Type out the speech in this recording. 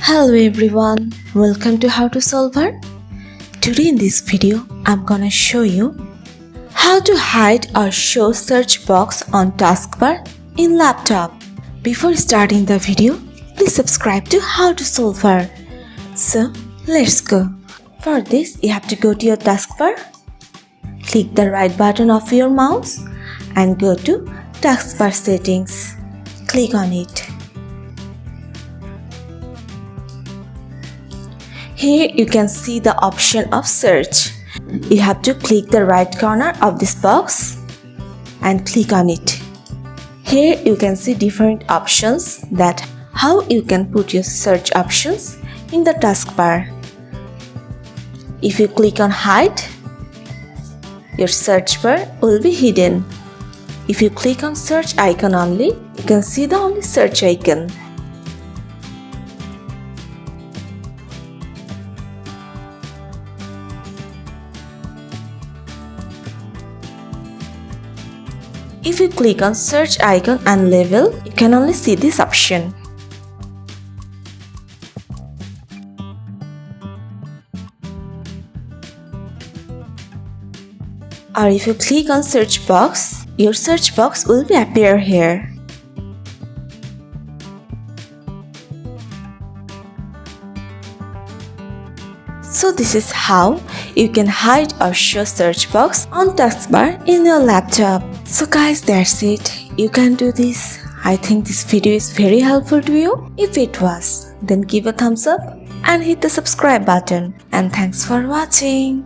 Hello everyone, welcome to How to Solver. Today in this video, I'm gonna show you how to hide or show search box on taskbar in laptop. Before starting the video, please subscribe to How to Solver. So let's go. For this, you have to go to your taskbar, click the right button of your mouse and go to taskbar settings. Click on it. Here you can see the option of search. You have to click the right corner of this box and click on it. Here you can see different options that how you can put your search options in the taskbar. If you click on hide, your search bar will be hidden. If you click on search icon only, you can see the only search icon. If you click on search icon and label, you can only see this option. Or if you click on search box, your search box will be appear here. So this is how you can hide or show search box on taskbar in your laptop. So guys, that's it. You can do this. I think this video is very helpful to you. If it was, then give a thumbs up and hit the subscribe button. And thanks for watching.